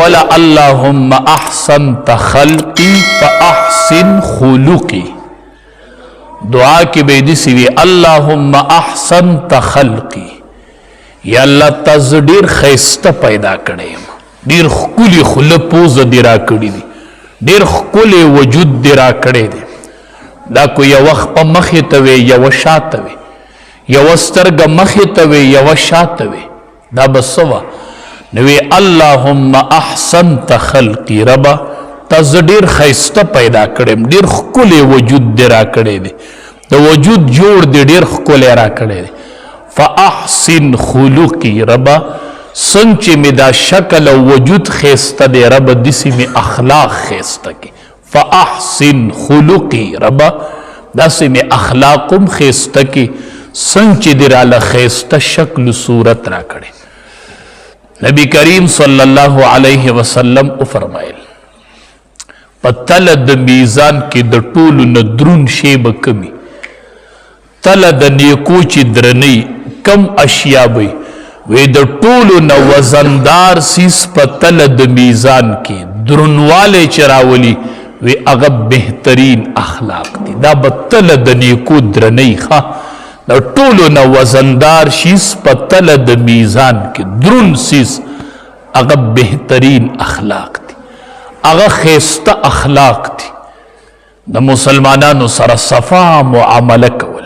ولا اللهم احسنت خلقی فاحسن خلقی. دعا کی بیدی سوی اللهم احسنت خلقی، یا اللہ تز دیر خیسته پیدا کړی، دیر خکولی خلپوز دی را کړی دی، دیر خکولی وجود دی را کړی دی. دا کو یو وخت په مخې ته وی یو شاته وی، یو سترګه مخې ته وی یو شاته وی، دا بسوا نوی اللهم احسنت خلقی، ربا تز دیر خیسته پیدا کړم، دیر خکولی وجود دی را کړی دی، د وجود جوړ دی ډیر خکولی را کړی دی. فاحسن خلقی، ربا سنچ می دا شکل و وجود خیسته دی، ربا دسی می اخلاق خیسته کی. فاحسن خلقی، ربا دسی می اخلاقم خیسته کی، سنچ دی را خیسته شکل صورت را کړی. نبی کریم صلی اللہ علیہ وسلم او فرمائل پتل د میزان کی د ټولو نه درون شی به کمی، تل د نیکو چې درنی کم اشیا بی وی د ټولو نه وزندار سیس پتل د میزان کی درنواله چراولی وی اغا بہترین اخلاق دی. دا بتل د نیکو درنی خواه دا ټولو نه وزندار شیز پتل د میزان کی درون سیز اغا بہترین اخلاق دی، اغا خیسته اخلاق دی. دا مسلمانانو سر صفا معامله کول.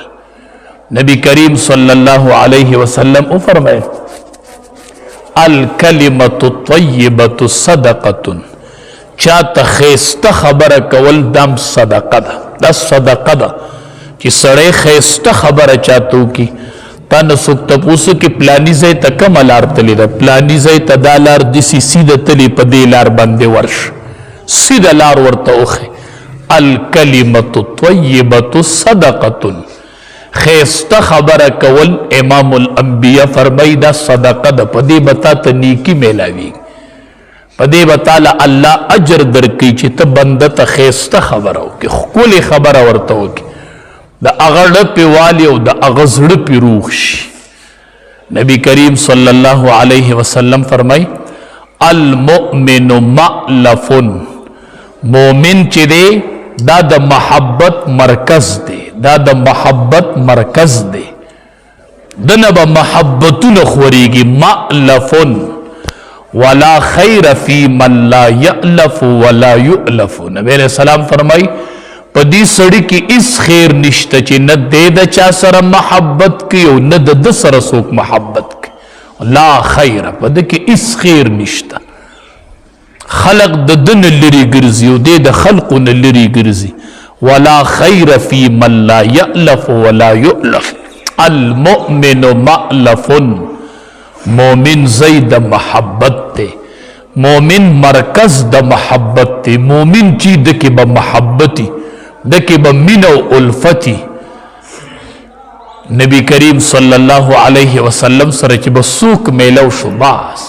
نبی کریم صلی اللہ علیہ وسلم او فرمائے الکلمت الطیبت صدقت، چاہتا خیسته خبر کول دام صدقه دا، دا صدقه دا چی سڑے خیسته خبر چاہتو کی تا نسوک تپوسو کی پلانی زی تا کم لار تلی دا، پلانی زی تا دا لار دیسی سید تلی پا دی لار بندے ورش، سید لار ورطا اوخی. الکلمت طیبت صدقت، خیسته خبر کول امام الانبیاء فرمائی دا صدقه دا، پا دی بتا تا نیکی میلاوی، پا دی بتا لا اللہ اجر درکی چی تا بندتا خیسته خبرو کی، خکول خبر ورطاو کی، دا اغر پی والی و دا اغزر پی روح شی. نبی کریم صلی اللہ علیہ وسلم فرمائی المؤمن مألفن، مومن چی دے دا دا محبت مرکز دے، دا دا محبت مرکز دے، دنبا محبتو نخوریگی. مألفن ولا خیر فی من لا یألف ولا یؤلف. نبی علیہ السلام فرمائی پا دی سڑی کی اس خیر نشتا چی نا دے دا چا سر محبت کی او نا دا سر سوک محبت کی. لا خیر پا دا کی اس خیر نشتا. خلق دا دن لری گرزی او دے دا خلقو لری گرزی. ولا خیر فی من لا یألف ولا یؤلف. المؤمن مألفن، مومن زید محبت تے، مومن مرکز دا محبت تے، مومن چی دکی با محبتی دکی با من و الفتی. نبی کریم صلی اللہ علیہ وسلم سر چی با سوک میلو شو باز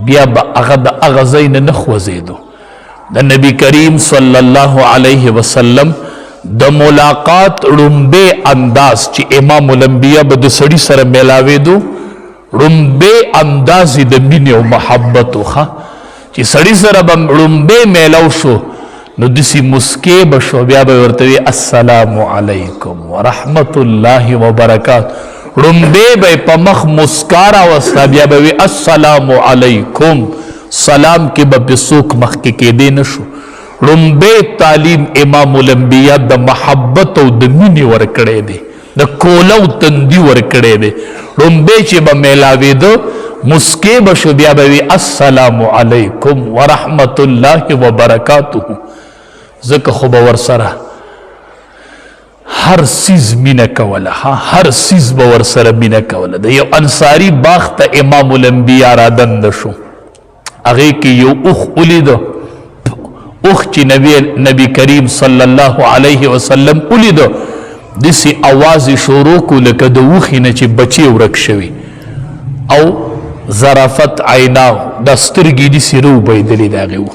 بیا با اغد اغزین نخوزیدو. دا نبی کریم صلی اللہ علیہ وسلم دا ملاقات رنبے انداز چی امام الانبیاء با دا سڑی سر میلاوی دو، رنبے اندازی دا من و محبتو خواہ چی سڑی سر با رنبے میلو شو نو دسی مسکے بشو بیا بیورتوی السلام علیکم ورحمت اللہ وبرکاتہ. رنبے بے پا مخ مسکارا وستا بیا بیوی السلام علیکم، سلام کی با بسوک مخ کے دے نشو. رنبے تعلیم امام الانبیاء دا محبت و دا منی ورکڑے دے، دا کولو تندی ورکڑے دے. رنبے چی با میلاوی دو مسکے بشو بیا بیوی السلام علیکم ورحمت اللہ وبرکاتہ. ذکر خوب ورسرہ ہر سیز مینہ کولا، ہر سیز بورسرہ مینہ کولا. دا یو انصاری باخت امام الانبیاء را دندشو، اگے کی یو اخ اولی دو، اخ چی نبی کریم صلی اللہ علیہ وسلم اولی دو، دیسی آواز شروع کو لکا دو اخی نچی بچی ورک شوی او ظرافت عیناو دا سترگی دیسی رو بیدلی داغی و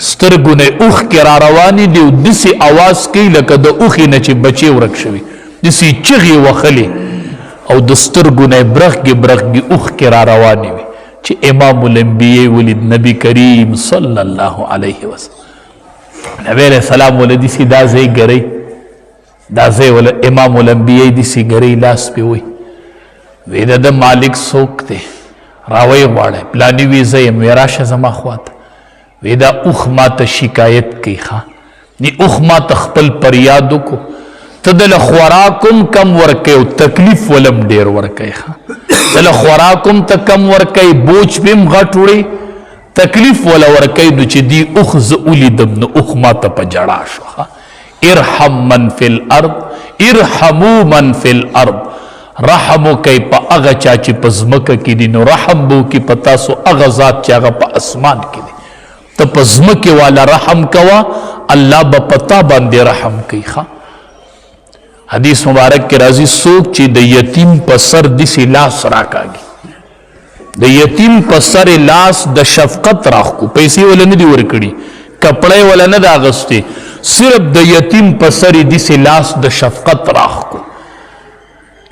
سترگو نے اوخ کی راروانی دیو دیسی آواز کی لکا دا اوخی نچی بچی ورک شوی، دیسی چغی وخلی او د سترګو نه برخ گی اوخ کی را روانی وی چې امام الانبیاء ولید نبی کریم صلی الله علیه وسلم نبی علیہ السلام ولدی سی دا ځای ګرئ دا ځای ول امام الانبیاء دي سی ګرئ لاس پې وی وی د مالک څوک دی راوی غواړی پلاني وی زه یم وی راشه زما خواته وی دا اوښ ماته شکایت کوي ښه نی اوښ ماته خپل فریاد وکړو ته دله خوراکم کم ورکوي او تکلیف ولم ډېر ورکوي ښه دله خوراکم ته کم ورکوي بوج پې هم غټ وړي تکلیف ولا ورکوي نو چې دی اوښ زه ولیدم نو اوښ ماته په جړا شو ښه ارحم من فی الارض ارحمو من فی الارض رحم وکئ په هغه چا چې په ځمکه کې دي نو رحم به وکړي په تاسو هغه ذات چې هغه په اسمان کې دی ته په ځمکې والا رحم کوه الله به په تا باندې رحم کوي ښه حدیث مبارک کې راځي څوک چې د یتیم په سر داسې لاس راکاږي د یتیم په سر لاس د شفقت راخکو پیسې ولا نه دي ورکړي کپړی ولا نه د اغوستې صرف د یتیم په سر یې داسې لاس د شفقت راخکو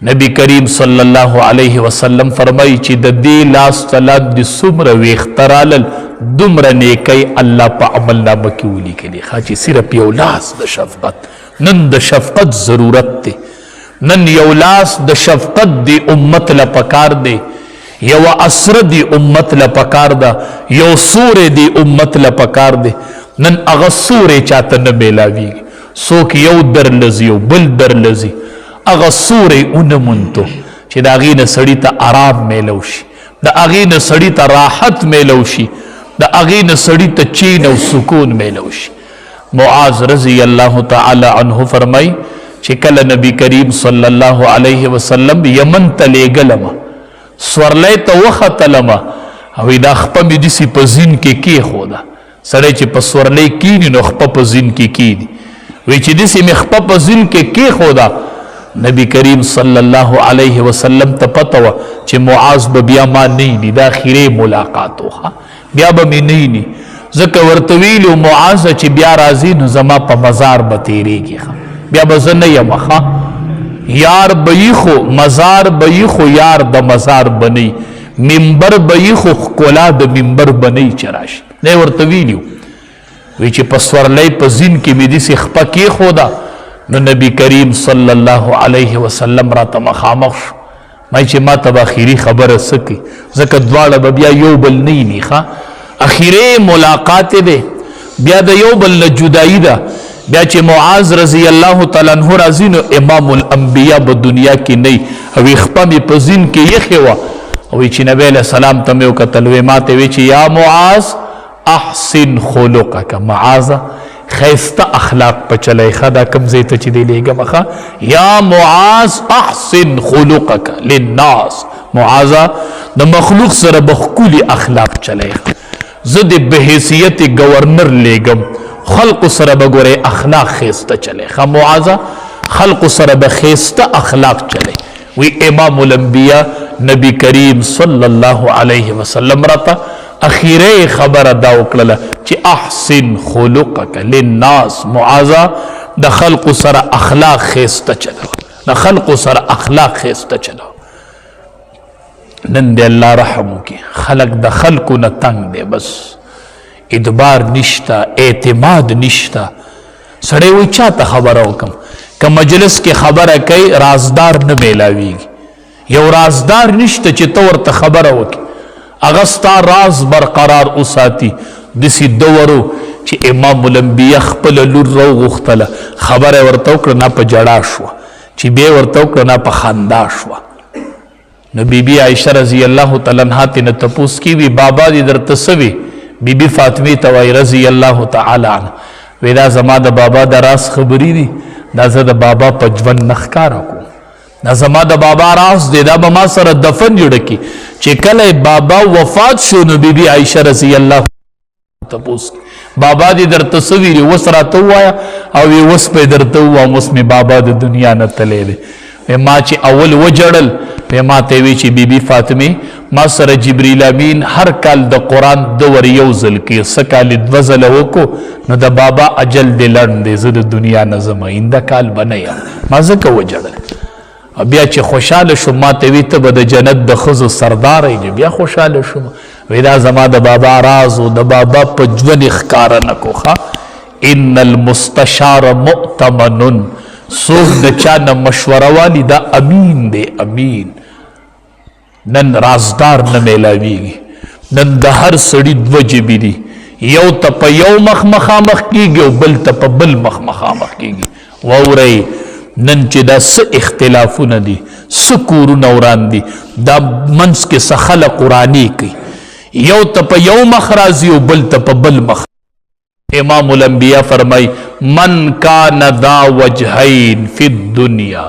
نبی کریم صلی الله علیه وسلم فرمایي چې د دې لاس ته لاندې څومره ویښته رالل دومره نیکۍ الله په عملنامه کې ولیکلې ښه چې صرف یو لاس د شفقت نن د شفقت ضرورت دی نن یو لاس د شفقت دی امت له پکار دی یو اسره دی امت له پکار ده یو سوری دی امت له پکار دی نن هغه سوری چاته نه میلاویږي څوک یو درلزي یو بل درلزي هغه سوری ونمونتو چې د هغې نه سړي ته آرام میلو شي د هغې نه سړي ته راحت میلو شي د هغې نه سړي ته چین او سکون میلو شي معاذ رضی الله تعالی عنه فرمای چې کله نبی کریم صلی الله علیه وسلم یمن ته لیږلمه سورلی ته وختلمه او دا خپه مې داسې په زین کې کېښوده سړی چې په سورلی کیني نو خپه په زین کې کیني وی چې داسې مې خپه په زین کې کېښوده نبی کریم صلی الله علیه وسلم ته پته وه چې معاذ به بیا ما نه ویني دا اخرې ملاقات وه بیا به مې نه ویني ځکه ورته ویلي معاذ چې بیا راځي نو زما په مزار به تېرېږي بیا به زه نه یم ښه یار به یي خو مزار به یي خو یار د مزار به نه منبر به یي خو ښکلا د منبر به نه چې راشي دی ورته ویلي وی چې په سورلی په زین کې مې داسې خپه کېښوده نو نبی کریم صلی الله علیه وسلم راته مخامخ شو ما چې ما ته به اخري خبره څه کوي ځکه دواړه به بیا یو بل نه ویني ښه اخري ملاقات دی بیا د یو بل نه جدایي ده بیا چې معاذ رضی الله تعالی عنه راځي نو امام الانبیا په دنیا کې نه او خپه مې په زین کې یخې وه او چې نبی علیه السلام ته مې وکتل وی ما ته وی چې یا معاذ احسن خلقک معاذ خیسته اخلاق په چلی ښه دا کوم ځای ته چې دی لیږم ښه یا معاذ احسن خلقک للناس معاذه د مخلوق سره به ښکلي اخلاق چلی زه د بحیثیت گورنر لیږم خلق سره به ګورې اخلاق خیسته چلی ښه معاذه خلق سره به خیسته اخلاق چلی وی امام الانبیاء نبی کریم صلی الله علیه وسلم راته اخیره خبره دا وکړله چې احسن خلقک للناس معاذه د خلق سره اخلاق خیسته چلو د خلق سره اخلاق خیسته چلو نن دی الله رحم وکړي خلق د خلقو نه تنګ دی بس ادبار نشته اعتماد نشته سړی وایي چا ته خبره وکم که مجلس کې خبره کوي رازدار نه میلاویږي یو رازدار نشته چې ته ورته خبره وکړي هغه ستا راز برقرار وساتي داسې دورو چې امام الانبیا خپله لور راوغوښتله خبره ورته وکړه نه په جړا شوه چې بیا ورته وکړه نه په خندا شوه نو بیبي عایشه رضی الله تعالی عنها ترنه تپوس کړي وي بابا دې درته څه وي بیبي فاطمې ته وایي رضی الله تعالی عنها وی دا زما د بابا د راز خبرې دي دا زه د بابا په ژوند نه ښکاره کوم دا زما د بابا راز دی دا به ما سره دفن جوړه کړي چې کله بابا وفات شو نو بیبي عایشه رضی الله تپوس بابا دې درته څه ویلي اوس راته ووایه او وی اوس به یې درته ووایم اوس مې بابا د دنیا نه تللی دی ما چې اول وجړل ما ته وی چې بیبي فاطمه ما سره جبریل امین هر کال د قرآن دور یو ځل کې څه کال دوه ځله وکړو نو د بابا اجل دې لنډ دی زه د دنیا نه ځم آینده کال به نه یم ما ځکه وجړل بیا چې خوشحاله شو ما ته وی ته به د جنت د ښځو سردار یې بیا خوشحاله شوم وی دا زما د بابا راز و د بابا په ژوند یې ښکاره نه کو ښه ان المستشار مؤتمن څوک د چا نه مشوره والی دا امین دی امین نن رازدار نه میلاویږي نن د هر سړي دوه جبې دي یو ته په یو مخ مخامخ کیږي او بل ته په بل مخ مخامخ کیږي واورئ نن چې دا څه اختلافونه دي څه کورونه وران دي دا منځ کې څه خلق وراني کوي یو ته په یو مخ راځي او بل ته په بل مخ امام الانبیاء فرمای من کان ذا وجهین فی الدنیا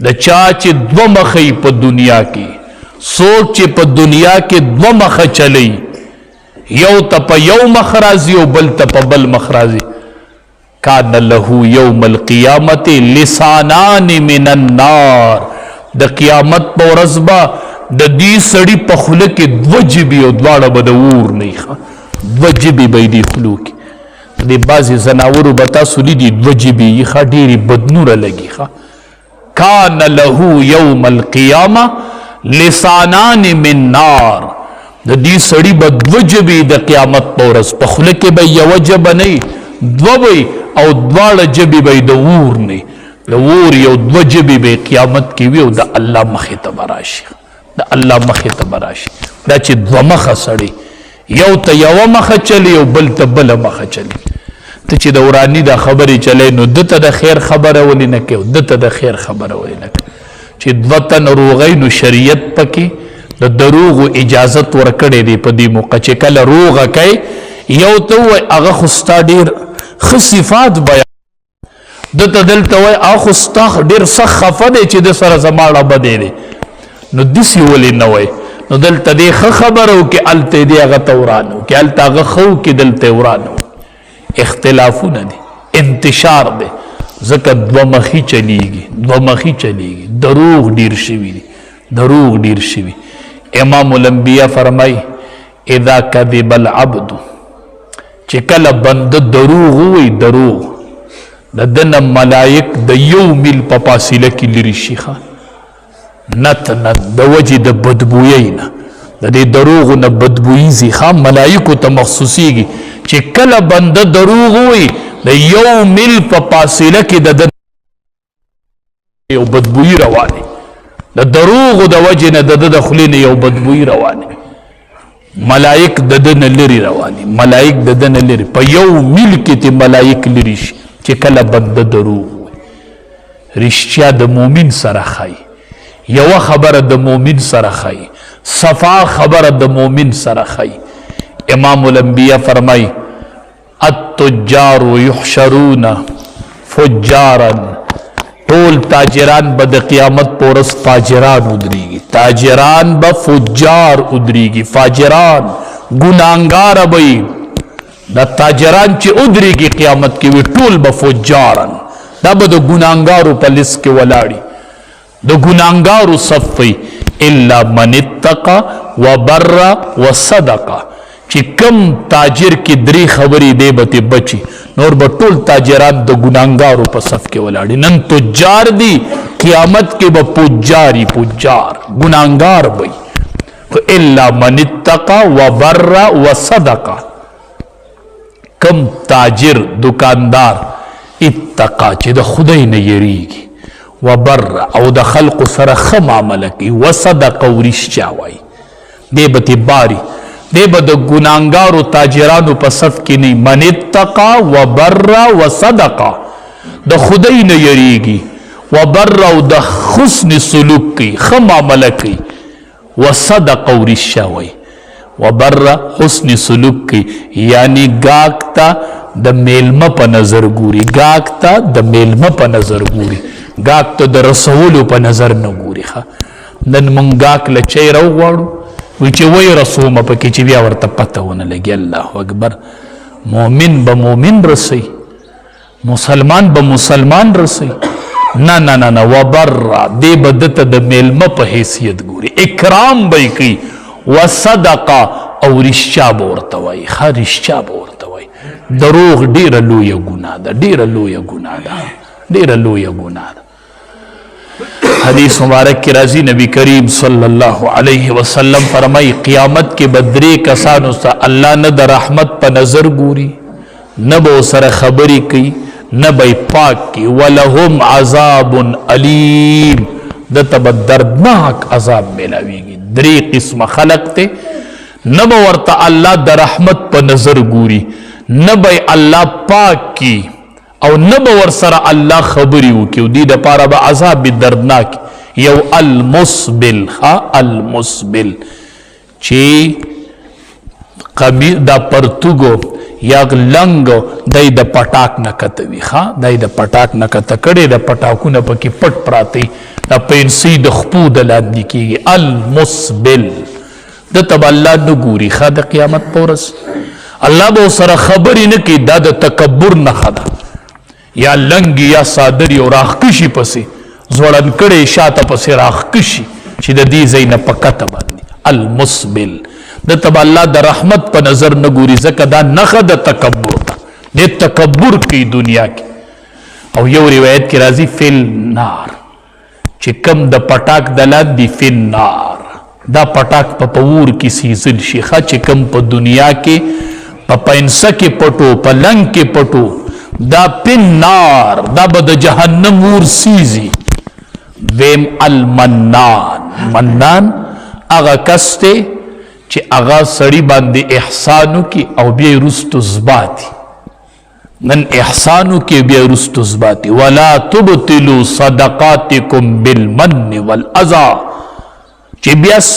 د چا چې دوه مخې په دنیا کې څوک چې په دنیا کې دوه مخه چلی یو ته په یو مخ راځي او بل ته په بل مخ راځي کان له یوم القیامت لسانان من النار د قیامت په ورځ به د دې سړي په خوله کې دوه جبې او دواړه به د اور نه ښه دوه جبې به یې دې خولو کې د بعضې زناورو به تاسو لیدي دوه جبې یې ښه ډېرې بدنوره لګي ښه کان له یوم القیامه لسانان من نار د دې سړي به دوه جبې د قیامت په ورځ په خوله کې به یوه جبه نه دوه به او دواړه جبې به د اور نه د اور یو دوه جبې به قیامت کې وي او د الله مخې ته به راشي د الله مخې ته به راشي دا چې دوه مخه سړی یو ته یوه مخه چلی او بل ته بله مخه چلی ته چې د وراني دا خبرې چلی نو ده ته د خیر خبره ولې نه کوي او ده ته د خیر خبره ولې نه کوي چې دوه تن روغی نو شریعت پکې د دروغو اجازت ورکړی دی په دې موقع چې کله روغه کوي یو ته ووایي هغه خو ستا ډېر ښه صفات بیان ده ته دلته وایي هغه خو ستا ډېر سخت خفه دی چې د سره زما ړبه دی نو داسې ولې نه وایي نو دلته دې ښه خبره وکړي هلته یې دې هغه ته ورانه وکړي هلته هغه ښه وکړي دلته یې ورانه وکړي اختلافونه دي انتشار دی ځکه دوه مخي چلیږي دوه مخي چلیږي دروغ ډېر شوي دي دروغ ډېر شوي امام الانبیاء فرمای اذا کذب العبد چې کله بنده دروغ ووایي دروغ د ده نه ملایک د یو میل په فاصله کې لرې شي نتنا د وجې د بدبویۍ نه د دې دروغو نه بدبویي ځي ملایکو ته مخصوصیږي چې کله بنده دروغ ووایي د یو میل په فاصله کې د ده یو بدبویي روانې د دروغو د وجې نه د ده د خولې نه یو بدبویي روانې ملائک د ده نه لرې روانې ملائک د ده نه لرې په یو میل کې ته ملائک لرې شي چې کله بنده دروغ ووایي رښتیا د مؤمن سره ښایي یوه خبره د مؤمن سره ښایي صفا خبره د مؤمن سره ښایي امام الانبیاء فرمای التجار یحشرون فجارا ټول تاجران به د قیامت په ورځ فاجران ودرېږي تاجران به فجار ودرېږي فاجران ګناهګاره به وي دا تاجران چې ودرېږي قیامت کې وي ټول به فجارن دا به د ګناهګارو په لیست کې ولاړي د ګناهګارو صف وي الا من اتقى وبر وصدق چې کم تاجر کې درې خبرې دی به ته بچي نور به ټول تاجران د ګناهګارو په صف کې ولاړي نن تجار دي قیامت کې به پجاري پجار ګناهګار وي الا من اتقى وبر وصدق کم تاجر دکاندار اتقا چې د خدای نه یریږي وبر او د خلق سره ښه معامله کوي وصدق او رښتیا وایي دی به تې باري دی به د ګناهګارو تاجرانو په صف کې نه من اتقا وبر وصدق د خدای نه یریږي وبر او د حسن سلوک کوي ښه معامله کوي وصدق او رښتیا وایي وبر حسن سلوک کوي یعنی ګاک ته د میلمه په نظر ګوري ګاک ته د میلمه په نظر ګوري ګاک ته د رسولو په نظر نه ګوري نن مونږ ګاک له چای راوغواړو وی چې وی رسومه پکې چې بیا ورته پته ونه لګي الله اکبر مؤمن به مؤمن رسي مسلمان به مسلمان رسي نه نه نه نه وبر دی به دته د میلمه په حیثیت ګوري اکرام به یې کوي وصدق او رښتیا به ورته وایي ښه رښتیا به ورته وایي دروغ ډېره لویه ګناه ده ډېره لویه ګناه ده ډېره لویه ګناه ده حدیث مبارک کی راضی نبی کریم صلی اللہ علیہ وسلم فرمائی قیامت کے بدرے کسانو سا اللہ نہ د رحمت پا نظر گوری نہ بو سر خبری کی نہ بی پاک کی ولہم عذاب علیم دتا با دردناک عذاب ملاویگی دری قسم خلق تے نہ با ورطا اللہ د رحمت پا نظر گوری نہ بی اللہ پاک کی او نبا ورسر اللہ خبریو کیو دی دا پارا با عذاب دردناک یو المسبل المسبل چی دا پرتگو یا لنگو دای دا پٹاک نکتوی دای دا پٹاک نکتکڑی دا پٹاکو نپا کی پٹ پراتی دا پینسی دا خپو دلاندی کی المسبل دا تب اللہ نگوری دا قیامت پورس اللہ با سر خبری نکی دا دا تکبر نخدا یا لنگی یا صادری و راخکشی پسی زوڑن کڑی شاعتا پسی راخکشی چی دا دی زین پکتا باندی المسبل دا تب اللہ دا رحمت پا نظر نگوری زکا دا نخد تکبر تا دی تکبر کی دنیا کی او یو روایت کی رازی فی النار چی کم دا پٹاک دلان دی فی النار دا پٹاک پا پور کی سیزل شیخا چی کم پا دنیا کی پا پینسا کی پٹو پا لنگ کی پٹو دا پن نار دا با دا جہنم ور سیزی ویم المنان منان اغا کستے چی اغا سڑی باندے احسانو کی او بیا رستو زباتی نن احسانو کی بیا رستو زباتی ولا تبتلو صدقاتکم بالمن والعزا چی بیاس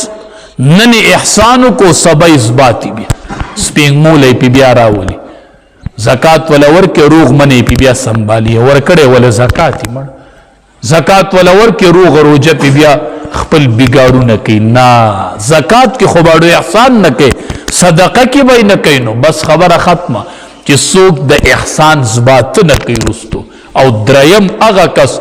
نن احسانو کو سبای زباتی بیا سپینگ مولی پی بیا راولی زکاة والا ورکی روغ منی پی بیا سنبالی ورکڑے والا زکاة من زکاة والا ورکی روغ روجہ پی بیا خپل بگارو نکی نا زکاة کی خوباڑو احسان نکی صدقہ کی بای نکی نو بس خبر ختمہ چی سوک دا احسان زبات نکی رستو او درائم اغا کس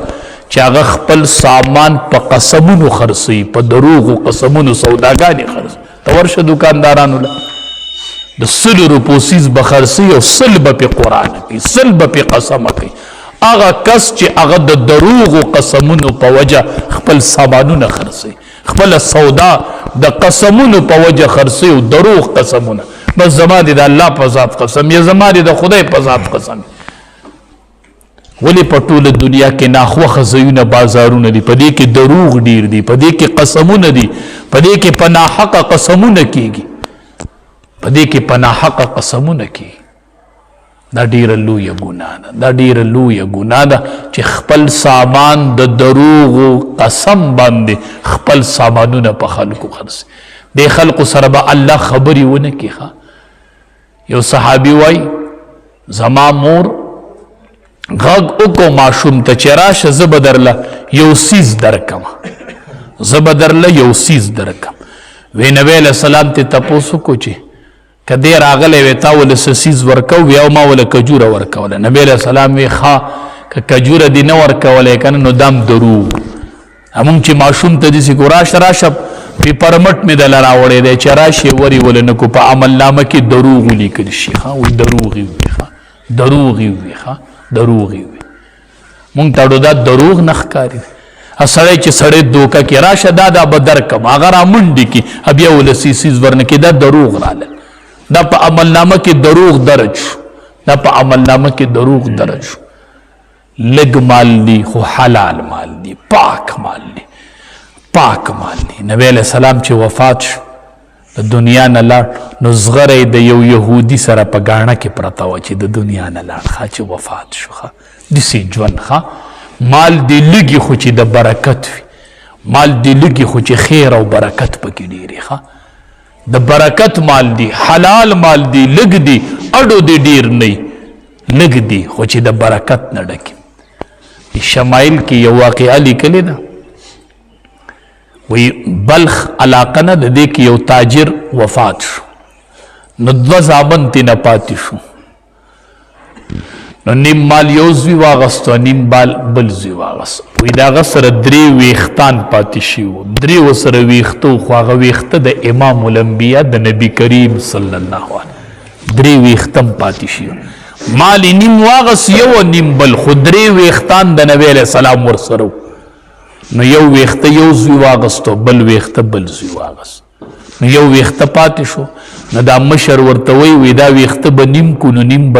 چی اغا خپل سامان پا قسمونو خرسی پا دروغو قسمونو سوداگانی خرسی تورش دکاندارانو لے دا سل روپوسیز بخرسی او سل با پی قرآن کی سل با پی قسم کی آغا کس چی آغا دا دروغ و قسمونو پا وجہ خپل سامانون خرسی خپل سودا دا قسمونو پا وجہ خرسی و دروغ قسمون بس زمانی دا اللہ پا ذات قسم یا زمانی دا خدای پا ذات قسم ولی پا طول دنیا کے ناخوخ زیون بازارون دی پا دے کے دروغ دیر دی پا دے کے قسمون دی پا دے کے پناحق قسمون کی گی پدې کې پناه حق قسمونه کی دا ډیره لویه ګناه ده دا ډیره لویه ګناه ده چې خپل سامان د دروغو قسم باندې خپل سامانونه په خلکو خرڅ د خلکو سره به الله خبرې ونه کی یو صحابي وای زما مور غږ وکړو ماشوم ته چې راشه زه به درله یو سیز درکم زه به درله یو سیز درکم وی نبی علیہ السلام ته تپوس وکړو چې که دی راغلی وی تا ول سیز ورکو بیا ما ول کجوره ورکوله نبی علیہ السلام وی ښه که کجوره دې نه ورکولی که نه نو دام دروغ همونږ چې ماشوم ته داسې کو راشه راشه پیپرمټ مې دله راوړی دی چې راشې ورې ول نه کو په عملنامه کې دروغ ولیکل شي وی دروغ یې وي دروغ یې وي دروغ یې وي مونږ ته دا دروغ نه ښکاري سړی چې سړی دوکه کې راشه دا به درکم هغه را منډې کې بیا ول سیز ورنه کې دا دروغ راله دا پا عملنامه کی دروغ درج دا پا عملنامه کی دروغ درج لگ مال دی خو حلال مال دی پاک مال دی پاک مال دی نبی علیہ السلام چی وفات شو دا دنیا نلار نو زغره دا یو یهودی سر پا گانا کی پرتاو چی دا دنیا نلار خوا چی وفات شو خوا دیسی جون خوا مال دی لگی خو چی دا برکت وی مال دی لگی خو چی خیر و برکت پا کی دیری خوا دا برکت مال دی حلال مال دی لگ دی اڈو دی دیر نئی لگ دی خوچی دا برکت نڈکی شمائل کی یو واقعہ لکلی دا وی بلخ علاقہ نا دا دے کی یو تاجر وفات شو نو دو زابن تی نپاتی شو نو نیم مال یوزوی واغستو نیم بال بلزوی واغستو وی دا غصر دری ویختان پاتی شیو دری وصر ویختو خواغ ویخت دا امام الانبیاء دا نبی کریم صلی اللہ علیہ دری ویختم پاتی شیو مالی نیم واغس یو نیم بل خود دری ویختان دا نبی علیہ السلام ورسرو نو یو ویخته یو زوی واغستو بل ویخته بل زوی واغست نو یو ویخته پاتې شو نو دا مشر ورته وی دا ویخته به نیم کو نو نیم